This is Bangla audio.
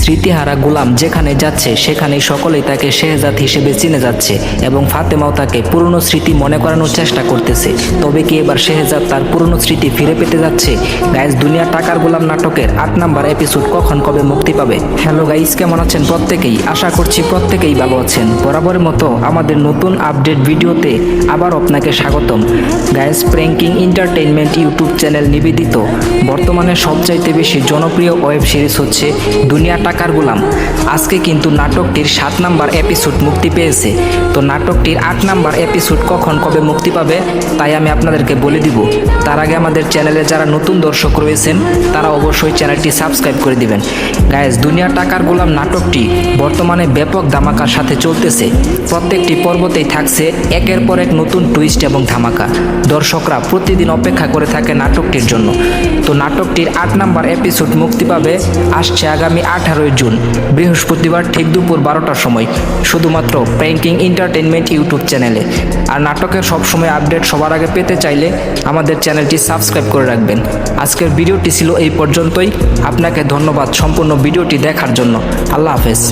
স্মৃতিহারা গোলাম যেখানে যাচ্ছে সেখানেই সকলেই তাকে শেহজাদ হিসেবে চিনে যাচ্ছে এবং ফাতেমাও তাকে পুরনো স্মৃতি মনে করানোর চেষ্টা করতেছে। তবে কি এবার শেহজাদ তার পুরনো স্মৃতি ফিরে পেতে যাচ্ছে? গাইস, দুনিয়া টাকার গোলাম নাটকের 8 নাম্বার এপিসোড কখন কবে মুক্তি পাবে? হ্যালো গাইস, কেমন আছেন প্রত্যেকেই? আশা করছি প্রত্যেকেই ভালো আছেন। বরাবরের মতো আমাদের নতুন আপডেট ভিডিওতে আবার আপনাকে স্বাগতম। Guys, pranking entertainment YouTube channel নিবেদিত বর্তমানে সবচাইতে বেশি জনপ্রিয় ওয়েব সিরিজ হচ্ছে দুনিয়া টাকার গোলাম। আজকে কিন্তু নাটকটির 7 নাম্বার এপিসোড মুক্তি পেয়েছে। তো নাটকটির 8 নাম্বার এপিসোড কখন কবে মুক্তি পাবে তাই আমি আপনাদেরকে বলে দিব। তার আগে আমাদের চ্যানেলে যারা নতুন দর্শক রয়েছেন তারা অবশ্যই চ্যানেলটি সাবস্ক্রাইব করে দিবেন। গাইস, দুনিয়া টাকার গোলাম নাটকটি বর্তমানে ব্যাপক ধামাকার সাথে চলতেছে। প্রত্যেকটি পর্বতেই থাকছে একের পর এক নতুন টুইস্ট এবং ধামাকা। দর্শকরা প্রতিদিন অপেক্ষা করে থাকে নাটকটির জন্য। তো নাটকটির 8 নাম্বার এপিসোড মুক্তি পাবে আসছে আগামী 18 জুন বৃহস্পতিবার ঠিক দুপুর 12টার সময়, শুধুমাত্র প্র্যাঙ্কিং এন্টারটেইনমেন্ট ইউটিউব চ্যানেলে। আর নাটকের সবসময় আপডেট সবার আগে পেতে চাইলে আমাদের চ্যানেলটি সাবস্ক্রাইব করে রাখবেন। আজকের ভিডিওটি ছিল এই পর্যন্তই। আপনাকে ধন্যবাদ সম্পূর্ণ ভিডিওটি দেখার জন্য। আল্লাহ হাফেজ।